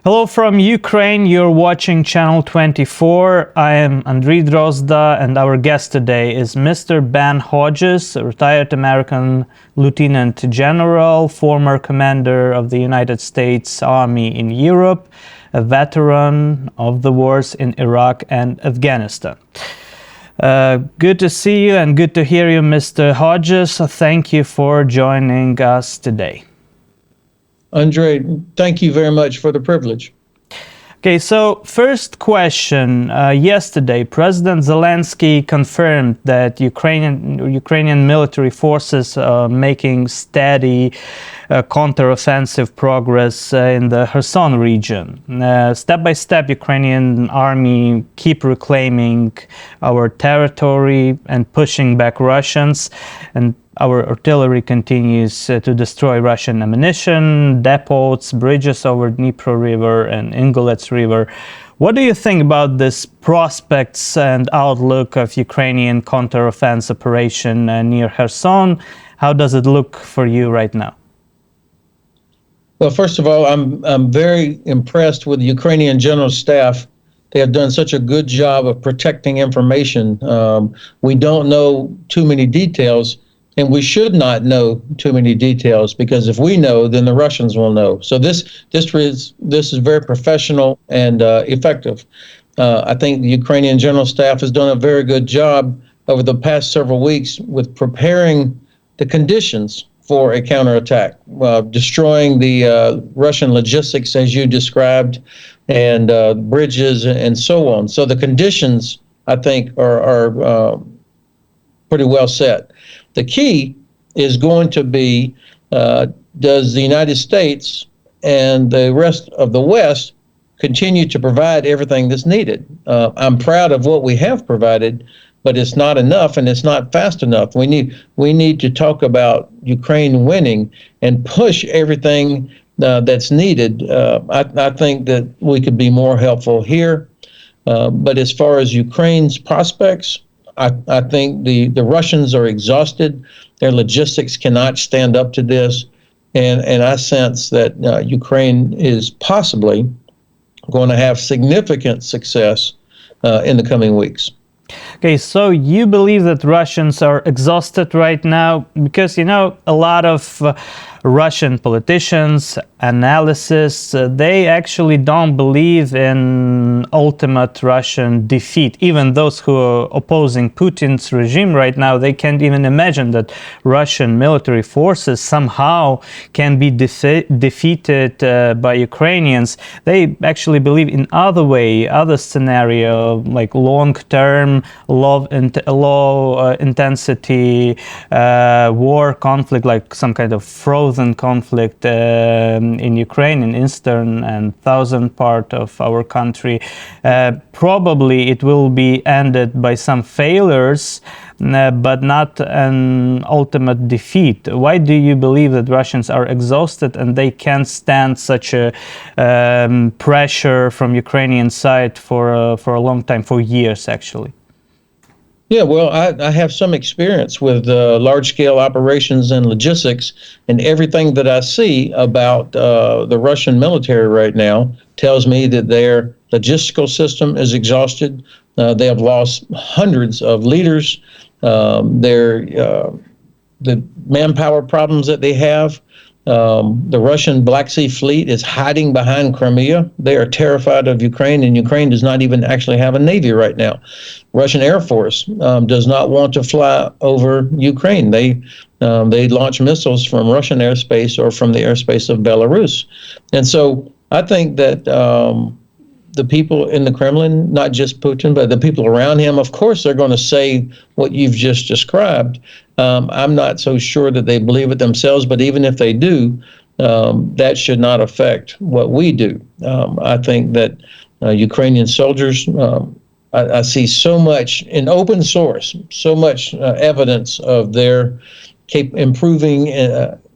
Hello from Ukraine. You're watching Channel 24. I am Andriy Drozda, and our guest today is Mr. Ben Hodges, a retired American Lieutenant General, former commander of the United States Army in Europe, a veteran of the wars in Iraq and Afghanistan. Good to see you and good to hear you, Mr. Hodges. Thank you for joining us today. Andrei, thank you very much for the privilege. Okay, so first question. Yesterday, President Zelensky confirmed that Ukrainian military forces are making steady counteroffensive progress in the Kherson region. Step by step, Ukrainian army keep reclaiming our territory and pushing back Russians, and our artillery continues to destroy Russian ammunition, depots, bridges over Dnipro River and Ingolets River. What do you think about this prospects and outlook of Ukrainian counteroffensive operation near Kherson? How does it look for you right now? Well, first of all, I'm very impressed with the Ukrainian General Staff. They have done such a good job of protecting information. We don't know too many details, and we should not know too many details, because if we know, then the Russians will know. So this is very professional and effective. I think the Ukrainian General Staff has done a very good job over the past several weeks with preparing the conditions for a counterattack, destroying the Russian logistics, as you described, and bridges and so on. So the conditions, I think, are pretty well set. The key is going to be, does the United States and the rest of the West continue to provide everything that's needed? I'm proud of what we have provided, but it's not enough and it's not fast enough. We need to talk about Ukraine winning and push everything that's needed. I think that we could be more helpful here. But as far as Ukraine's prospects, I think the Russians are exhausted. Their logistics cannot stand up to this. And I sense that Ukraine is possibly going to have significant success in the coming weeks. Okay, so you believe that Russians are exhausted right now? Because, a lot of Russian politicians, analysts, they actually don't believe in ultimate Russian defeat. Even those who are opposing Putin's regime right now, they can't even imagine that Russian military forces somehow can be defeated by Ukrainians. They actually believe in other scenario, like long-term, low intensity war conflict, like some kind of frozen conflict in Ukraine, in eastern and southern part of our country. Probably it will be ended by some failures, but not an ultimate defeat. Why do you believe that Russians are exhausted and they can't stand such a pressure from Ukrainian side for a long time, for years actually? Yeah, well, I have some experience with large-scale operations and logistics, and everything that I see about the Russian military right now tells me that their logistical system is exhausted. They have lost hundreds of leaders. The manpower problems that they have. The Russian Black Sea Fleet is hiding behind Crimea. They are terrified of Ukraine, and Ukraine does not even actually have a navy right now. Russian Air Force does not want to fly over Ukraine. They launch missiles from Russian airspace or from the airspace of Belarus. And so I think that the people in the Kremlin, not just Putin, but the people around him, of course, they're going to say what you've just described. I'm not so sure that they believe it themselves, but even if they do, that should not affect what we do. I think that Ukrainian soldiers, I see so much in open source, so much evidence of their improving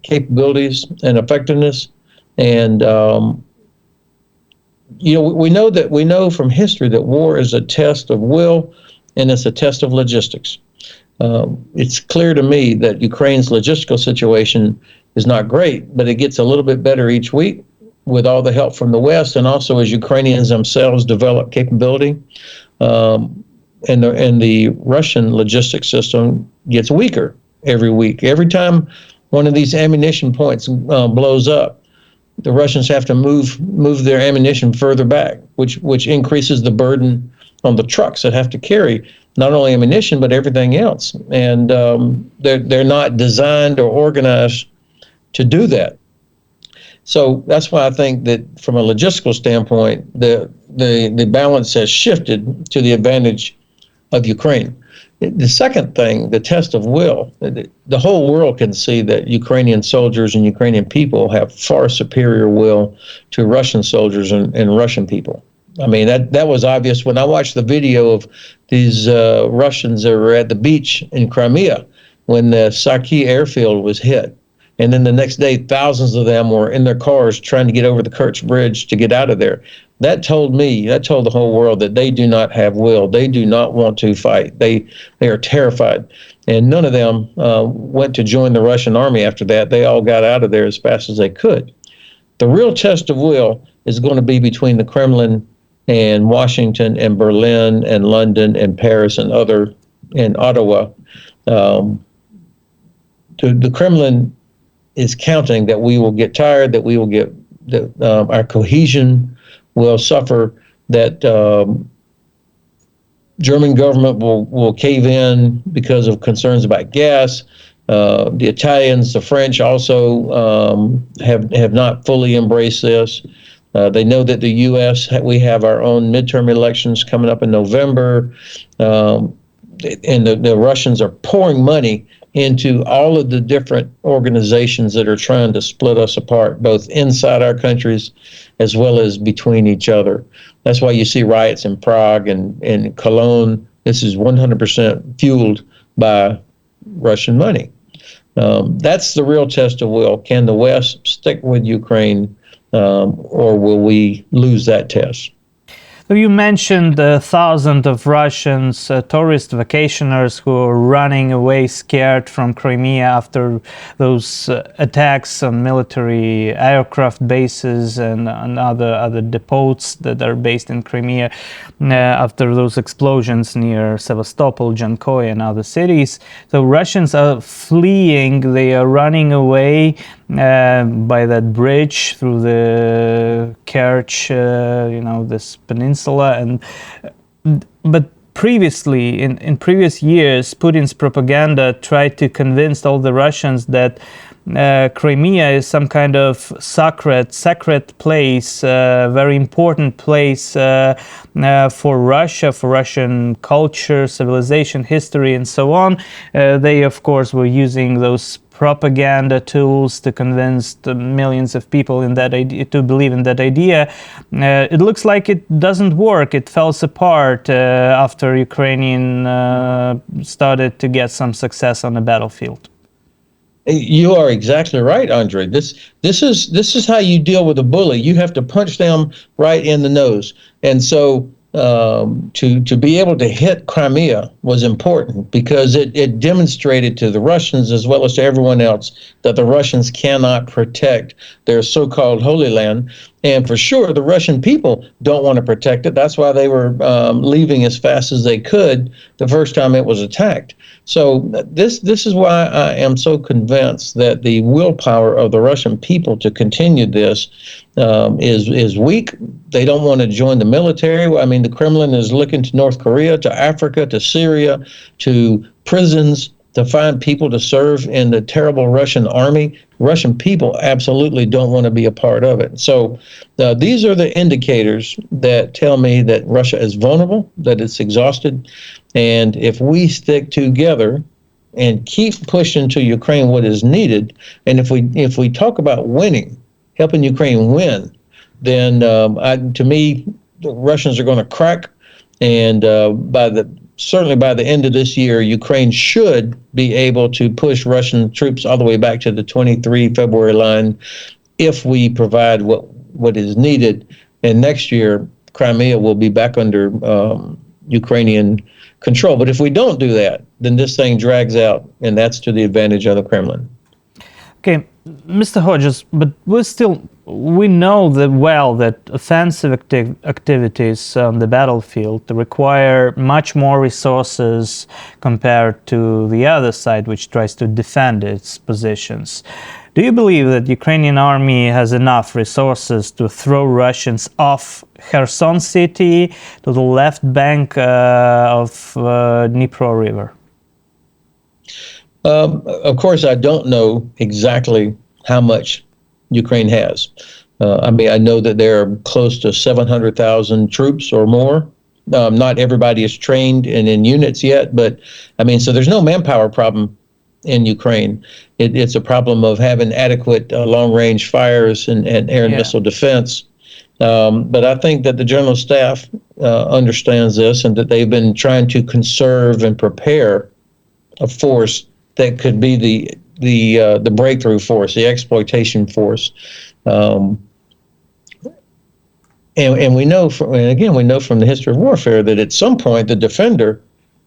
capabilities and effectiveness. And we know from history that war is a test of will and it's a test of logistics. It's clear to me that Ukraine's logistical situation is not great, but it gets a little bit better each week. with all the help from the West, and also as Ukrainians themselves develop capability, and the Russian logistics system gets weaker every week. Every time one of these ammunition points blows up, the Russians have to move their ammunition further back, which increases the burden on the trucks that have to carry not only ammunition but everything else. And they're not designed or organized to do that. So that's why I think that from a logistical standpoint, the balance has shifted to the advantage of Ukraine. The second thing, the test of will, the whole world can see that Ukrainian soldiers and Ukrainian people have far superior will to Russian soldiers and Russian people. I mean, that was obvious when I watched the video of these Russians that were at the beach in Crimea when the Saki airfield was hit. And then the next day, thousands of them were in their cars trying to get over the Kerch Bridge to get out of there. That told the whole world that they do not have will. They do not want to fight. They are terrified. And none of them went to join the Russian army after that. They all got out of there as fast as they could. The real test of will is going to be between the Kremlin and Washington and Berlin and London and Paris and Ottawa. The Kremlin is counting that we will get tired, that we will get our cohesion will suffer, that German government will cave in because of concerns about gas. The Italians, the French also have not fully embraced this. They know that the U.S., we have our own midterm elections coming up in November, and the Russians are pouring money into all of the different organizations that are trying to split us apart, both inside our countries as well as between each other. That's why you see riots in Prague and Cologne. This is 100% fueled by Russian money. That's the real test of will. Can the West stick with Ukraine, or will we lose that test? So you mentioned thousands of Russians, tourist vacationers who are running away scared from Crimea after those attacks on military aircraft bases and other depots that are based in Crimea after those explosions near Sevastopol, Jankoy, and other cities. So Russians are fleeing, they are running away by that bridge through the Kerch, this peninsula. But previously, in previous years, Putin's propaganda tried to convince all the Russians that Crimea is some kind of sacred place, very important place for Russia, for Russian culture, civilization, history, and so on. They, of course, were using those propaganda tools to convince the millions of people in that idea, to believe in that idea. It looks like it doesn't work. It falls apart after Ukrainian started to get some success on the battlefield. You are exactly right, Andre. This is how you deal with a bully. You have to punch them right in the nose. And so to be able to hit Crimea was important because it demonstrated to the Russians as well as to everyone else that the Russians cannot protect their so-called Holy Land. And for sure, the Russian people don't want to protect it. That's why they were leaving as fast as they could the first time it was attacked. So this is why I am so convinced that the willpower of the Russian people to continue this is weak. They don't want to join the military. I mean, the Kremlin is looking to North Korea, to Africa, to Syria, to prisons, to find people to serve in the terrible Russian army. Russian people absolutely don't want to be a part of it. So these are the indicators that tell me that Russia is vulnerable, that it's exhausted. And if we stick together and keep pushing to Ukraine what is needed, and if we talk about winning, helping Ukraine win, then to me, the Russians are going to crack. And certainly by the end of this year, Ukraine should be able to push Russian troops all the way back to the 23 February line if we provide what is needed. And next year, Crimea will be back under Ukrainian control. But if we don't do that, then this thing drags out, and that's to the advantage of the Kremlin. Okay, Mr. Hodges, but we're still we know that well that offensive activities on the battlefield require much more resources compared to the other side, which tries to defend its positions. Do you believe that Ukrainian army has enough resources to throw Russians off Kherson city to the left bank of Dnipro River? Of course, I don't know exactly how much Ukraine has. I mean, I know that there are close to 700,000 troops or more. Not everybody is trained and in units yet, but I mean, so there's no manpower problem in Ukraine. It's a problem of having adequate long-range fires and air and missile defense. But I think that the General Staff understands this and that they've been trying to conserve and prepare a force that could be the breakthrough force, the exploitation force. And we know from, and again, we know from the history of warfare that at some point the defender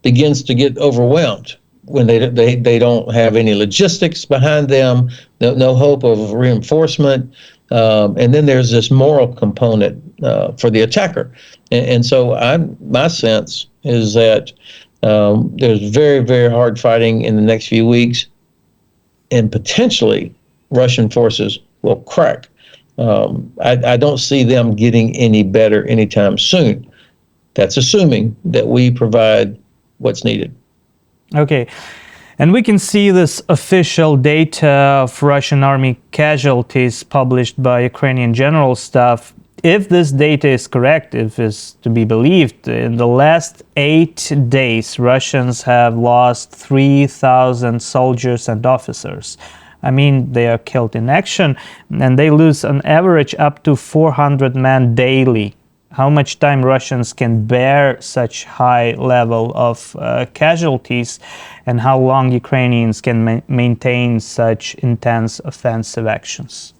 begins to get overwhelmed when they don't have any logistics behind them, no hope of reinforcement, and then there's this moral component for the attacker. And so my sense is that there's very, very hard fighting in the next few weeks, and potentially Russian forces will crack. I don't see them getting any better anytime soon. That's assuming that we provide what's needed. Okay. And we can see this official data of Russian army casualties published by Ukrainian General Staff. If this data is correct, if it's to be believed, in the last 8 days, Russians have lost 3,000 soldiers and officers. I mean, they are killed in action, and they lose on average up to 400 men daily. How much time Russians can bear such high level of casualties, and how long Ukrainians can maintain such intense offensive actions?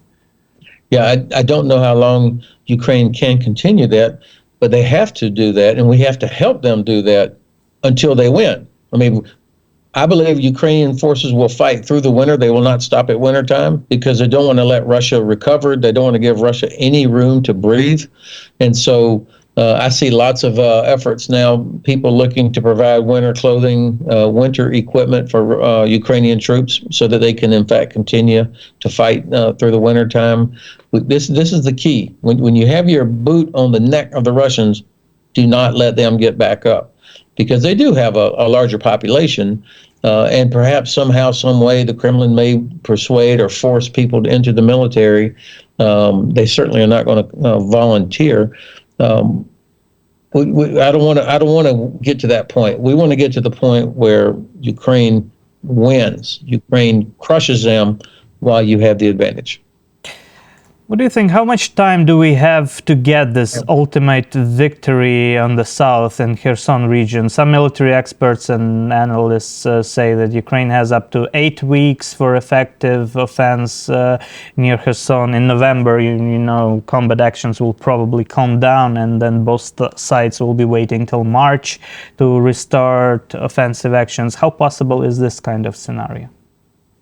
Yeah, I don't know how long Ukraine can continue that, but they have to do that, and we have to help them do that until they win. I mean, I believe Ukrainian forces will fight through the winter. They will not stop at wintertime because they don't want to let Russia recover. They don't want to give Russia any room to breathe. And so I see lots of efforts now, people looking to provide winter clothing, winter equipment for Ukrainian troops so that they can, in fact, continue to fight through the wintertime. This is the key. When you have your boot on the neck of the Russians, do not let them get back up, because they do have a larger population, and perhaps somehow, some way, the Kremlin may persuade or force people into the military. They certainly are not going to volunteer. I don't want to get to that point. We want to get to the point where Ukraine wins. Ukraine crushes them while you have the advantage. What do you think? How much time do we have to get this ultimate victory on the south and Kherson region? Some military experts and analysts say that Ukraine has up to 8 weeks for effective offense near Kherson. In November, you know, combat actions will probably calm down, and then both sides will be waiting till March to restart offensive actions. How possible is this kind of scenario?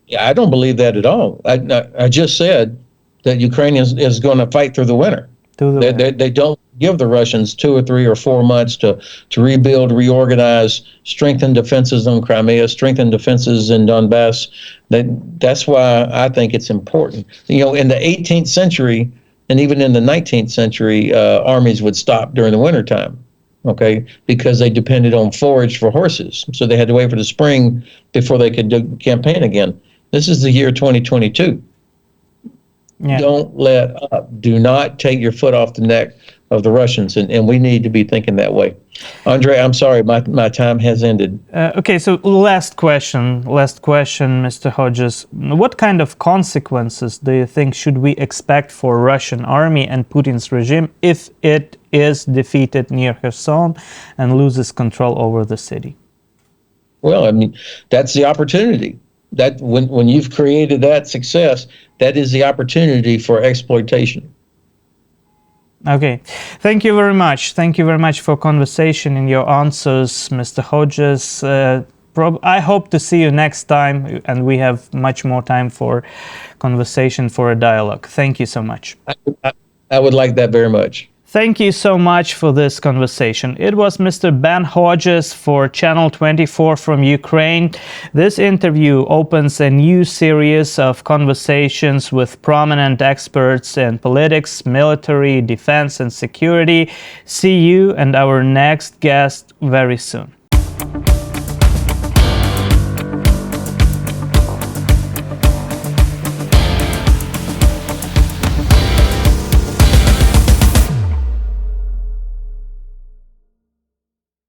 Yeah, I don't believe that at all. I just said that Ukraine is going to fight through the winter. They don't give the Russians 2 or 3 or 4 months to rebuild, reorganize, strengthen defenses on Crimea, strengthen defenses in Donbass. That's why I think it's important. You know, in the 18th century and even in the 19th century, armies would stop during the wintertime, okay, because they depended on forage for horses. So they had to wait for the spring before they could do campaign again. This is the year 2022. Yeah. Don't let up. Do not take your foot off the neck of the Russians, and we need to be thinking that way. Andre, I'm sorry, my time has ended. Okay, so last question, Mr. Hodges. What kind of consequences do you think should we expect for Russian army and Putin's regime if it is defeated near Kherson and loses control over the city? Well, I mean, that's the opportunity. That when you've created that success, that is the opportunity for exploitation. Okay, thank you very much. Thank you very much for conversation and your answers, Mr. Hodges. I hope to see you next time, and we have much more time for conversation, for a dialogue. Thank you so much. I would like that very much. Thank you so much for this conversation. It was Mr. Ben Hodges for Channel 24 from Ukraine. This interview opens a new series of conversations with prominent experts in politics, military, defense, and security. See you and our next guest very soon.